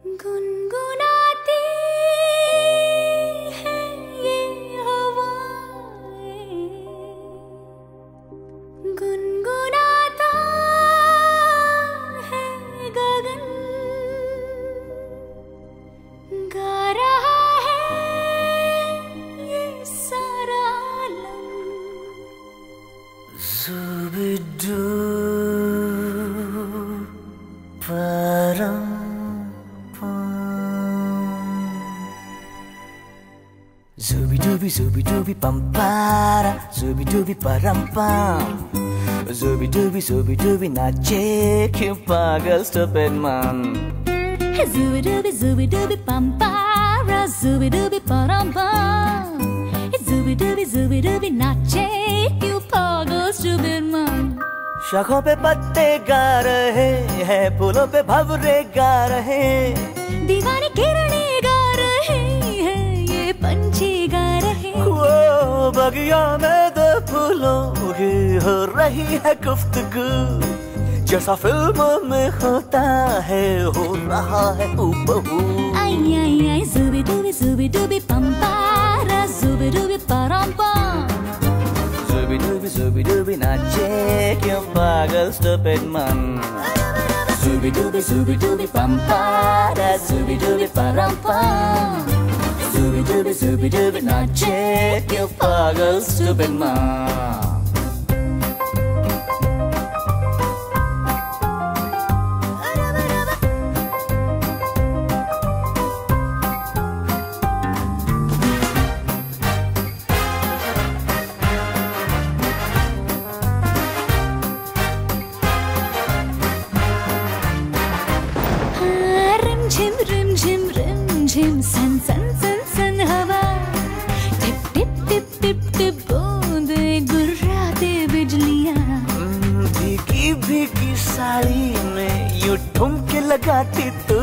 गुनगुनाती है ये हवाएं, गुनगुनाता है गगन, गा रहा है ये सारा आलम। Zubidu param Zubidubi pampara, zubidubi parampam, zubidubi nache क्यों पागल stupid man. Zubidubi pampara, zubidubi parampam, zubidubi nache क्यों पागल stupid man. शाखों पे पत्ते गा रहे हैं, फूलों पे भंवरे गा रहे, दीवानी किरणें गा रहे हैं, ये पंछी गा रहे। वो बगिया में दो फूलों की हो रही है गुफ्तगू, जैसा फिल्मों में होता है हो रहा है हूबहू। आई आई आई zubidubi pampara, zubidubi parampam, Zubidubi nache क्यों पागल stupid man. Zubidubi pampara, zubidubi parampam, zubidubi nache क्यों पागल stupid man. झिम सन सन सन सन हवा, tip tip tip tip tip बूंदे गुर्राते बिजलियां। भीगी भीगी साड़ी में यूं ठुमके लगाती तू,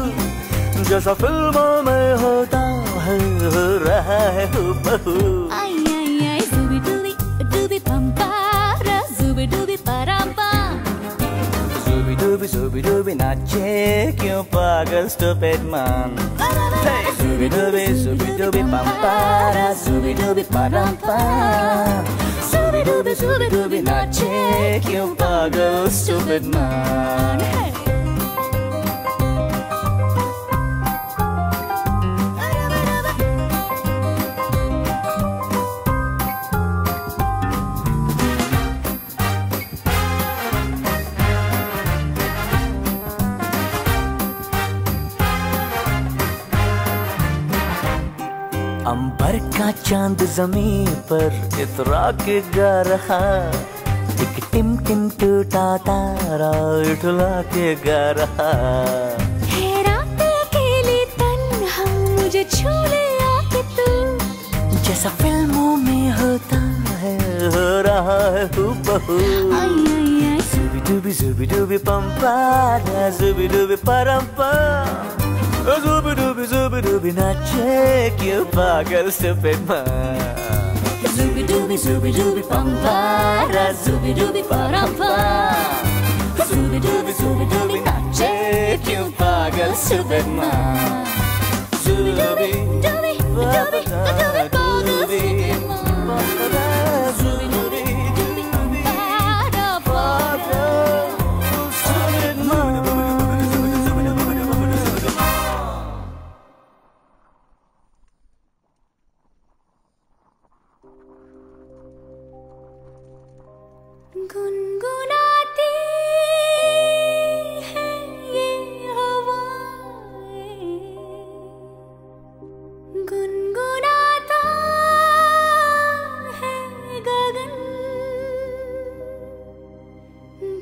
जैसा फिल्मों में होता है हो रहा है हूबहू। आई आई आई zubidubi pampara, zubidubi parampam, Zubidubi nache क्यों पागल stupid man. Zubidubi pampara, zubidubi parampam, zubidubi nache क्यों पागल stupid man. अंबर का चांद जमीन पर इतरा के गा रहा, एक टिम टिम टूटा तारा उठला के गा रहा। है रात अकेली तन्हा मुझे छू ले आके तू, जैसा फिल्मों में होता है हो रहा है हूबहू। आई आई आई zubidubi pampara, zubidubi parampam, zubidubi nache क्यों पागल stupid man. zubidubi pampara, zubidubi parampam, zubidubi nache क्यों पागल stupid man. Zubidubi pampara, गुनगुनाती है ये हवाएं, गुनगुनाता है गगन,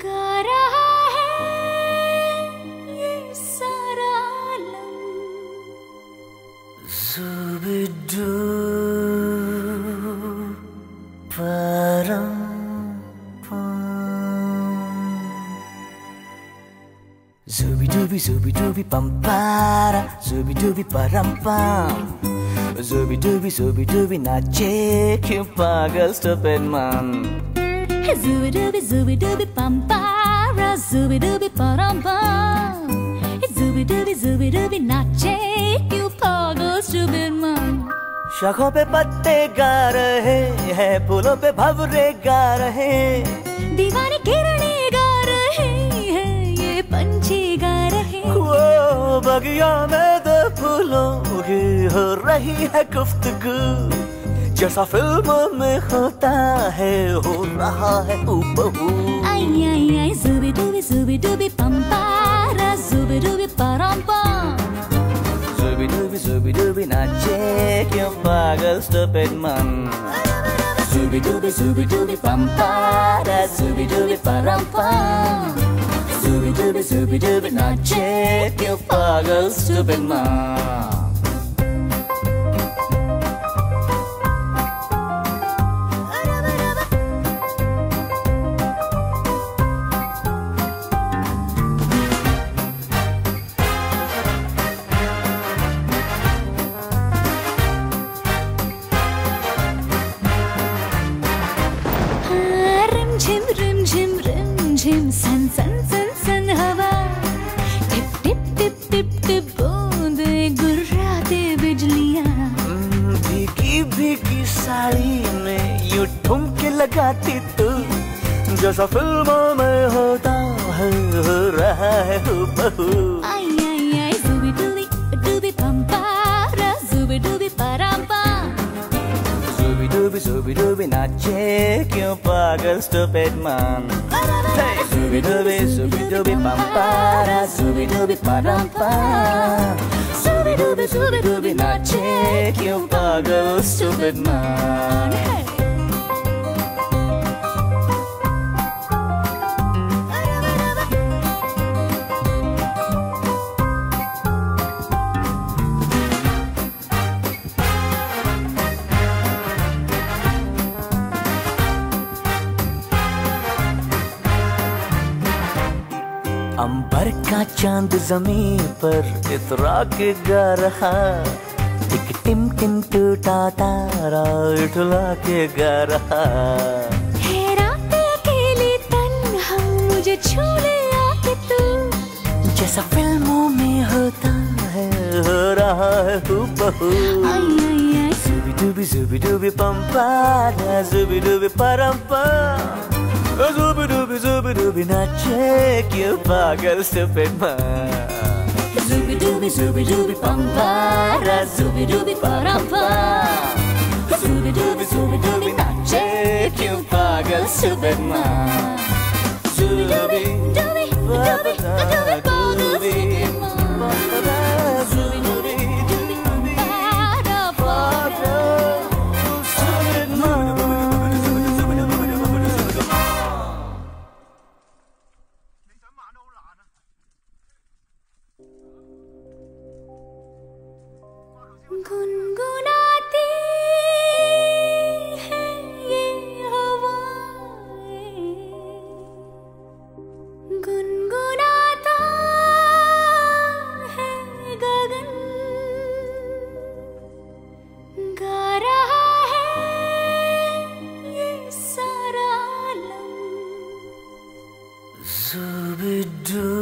गा रहा है ये सारा आलम। Zubidu param Zubidubi pampara, zubidubi parampam, zubidubi nache क्यों पागल stupid man. Zubidubi pampara, zubidubi parampam, zubidubi जुबी डुबी नाचे क्यों पागल स्टूपिड मन। शाखों पे पत्ते गा रहे हैं, फूलों पे भंवरे गा रहे, दीवानी किरणें गा रहे हैं, ये पंछी गा रहे। वो बगिया में दो फूलों की हो रही है गुफ्तगू, जैसा फिल्मों में होता है हो रहा है हूबहू। आई आई आई जुबी डुबी पंपारा जुबी डुबी परम्पम। जुबी डुबी नाचे क्यों पागल स्टूपिड मन। जुबी डुबी पंपारा जुबी डुबी परम्पम। जुबी डुबी नाचे क्यों पागल स्टूपिड मन। झिम सन सन सन सन हवा, tip tip tip tip tip बूंदे गुर्राते बिजलियां। भीगी भीगी साड़ी में यूं ठुमके लगाती तू, जैसा फिल्मों में होता है हो रहा है हूबहू। आई आई आई जुबी डुबी डुबी पंपारा जुबी डुबी परम्पम। जुबी डुबी नाचे क्यों पागल स्टूपिड मन। जुबी डुबी पंपारा जुबी डुबी परम्पम। जुबी डुबी नाचे क्यों पागल स्टूपिड मन। अंबर का चांद जमीन पर इतरा के गा रहा, एक टिम टिम टूटा तारा उठला के गा रहा। है रात अकेली तन्हा मुझे छू ले आके तू, जैसा फिल्मों में होता है हो रहा है हूबहू। आई आई आई जुबी डुबी पंपारा जुबी डुबी परम्पम। जुबी डुबी नाचे क्यों पागल स्टूपिड मन। जुबी डुबी पंपारा जुबी डुबी परम्पम। जुबी डुबी नाचे क्यों पागल स्टूपिड मन। जुबी डुबी पागल स्टूपिड मन। गुनगुनाती है ये हवाएं, गुनगुनाता है गगन, गा रहा है ये सारा आलम। जुबी डुबी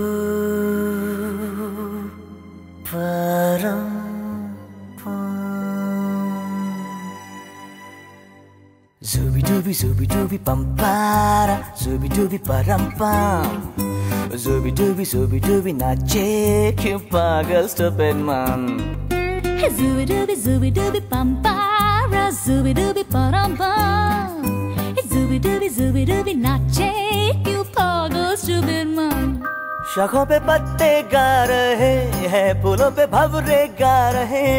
परम्पम। Zubi dubi pampara, zubi dubi parampam. Zubi dubi nache क्यों पागल stupid man. Zubi dubi pampara, zubi dubi parampam. Zubi dubi nache क्यों पागल stupid man. शाखों पे पत्ते गा रहे हैं, फूलों पे भंवरे गा रहे,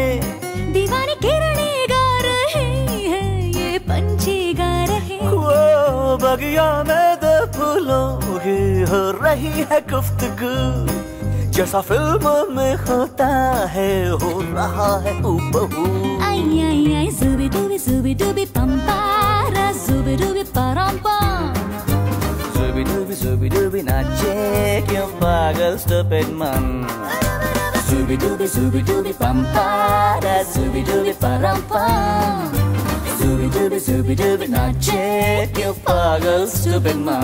दीवानी किरणें गा रहे हैं, ये पंछी गा रहे। वो बगिया में दो फूलों की हो रही है गुफ्तगू, जैसा फिल्मों में होता है हो रहा है हूबहू। आई आई आई जुबी डुबी पंपारा जुबी डुबी परम्पम। जुबी डुबी नाचे क्यों पागल stupid मन। जुबी डुबी पंपारा जुबी डुबी परम्पम। जुबी डुबी नाचे क्यों पागल stupid मन।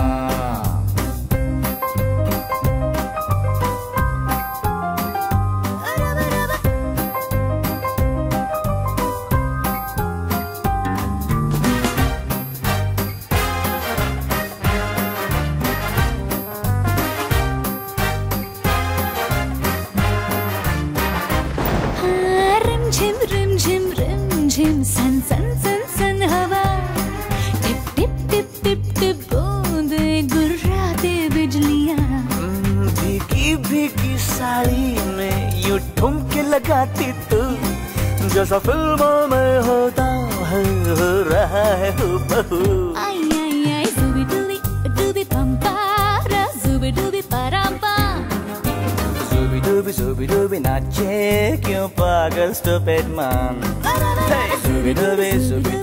की साड़ी में यूं ठुमके लगाती तू, जैसा फिल्मों में होता है हो रहा है हूबहू। आई आई आई जुबी डूबी डूबी पंपारा जुबी डूबी परम्पा। Zooby dooby नाचे क्यों पागल stupid man। Hey, zooby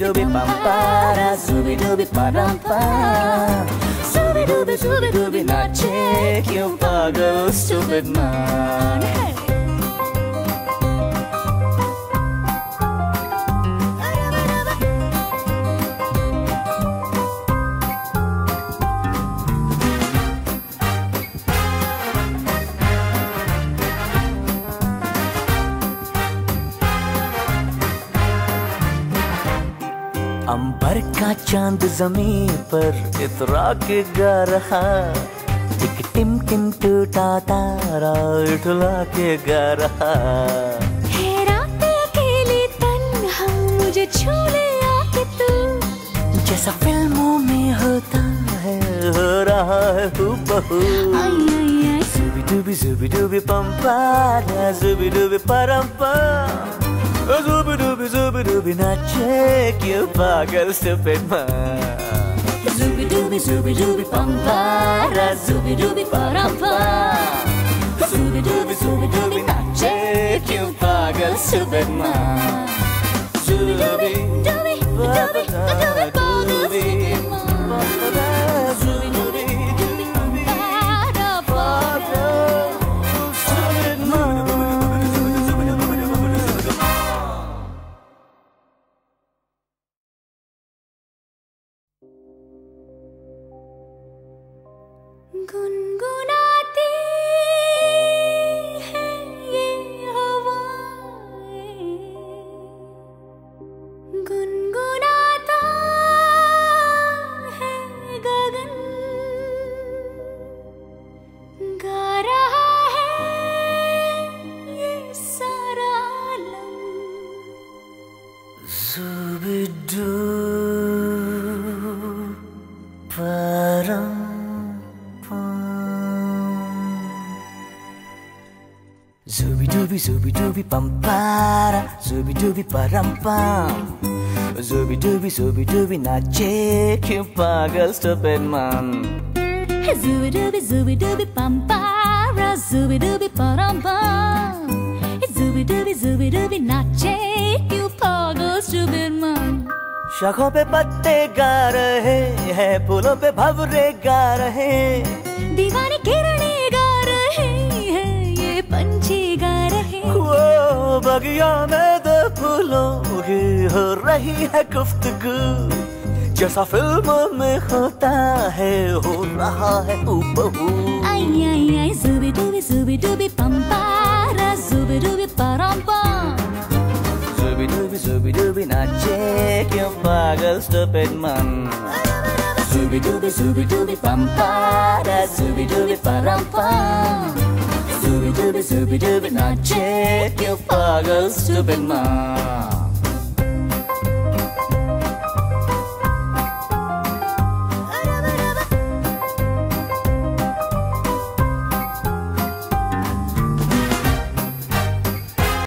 dooby pampara, zooby dooby parampa। Zooby dooby नाचे क्यों पागल stupid man। अंबर का चांद जमीन पर इतरा के गा रहा, एक टिम टिम टूटा तारा उठला के गा रहा। है रात अकेली तन्हा मुझे छू ले आके तू, जैसा फिल्मों में होता है हो रहा है हूबहू। आई आई आई Zooby dooby pampara, zooby dooby parampa। Zooby dooby नाचे क्यों पागल stupid man। जुबी डूबी पंपारा जुबी डूबी परम्पा। Zooby dooby नाचे क्यों पागल stupid man। डूबी डूबी डूबी डूबी पागल stupid man। गुनगुनाती है ये हवाएं, गुनगुनाता है गगन, गा रहा है ये सारा आलम। Zooby doo param। Zooby dooby pampara, zooby dooby parampam। Zooby dooby नाचे क्यों पागल stupid man। जुबी डूबी पंपारा जुबी डूबी परम्पा। जुबी डूबी नाचे क्यों पागल stupid man। शाखों पे पत्ते गा रहे हैं, फूलों पे भंवरे गा रहे, दीवानी किरणें गा रहे हैं, ये पंछी गा रहे। वो बगिया में दो फूलों की हो रही है गुफ्तगू, जैसा फिल्मों में होता है हो रहा है हूबहू। आई आई आई जुबी डूबी पंपारा जुबी डूबी परम्पा। Zooby dooby नाचे क्यों पागल stupid man। Zooby dooby pampara, zooby dooby parampa। Zooby dooby नाचे क्यों पागल stupid man।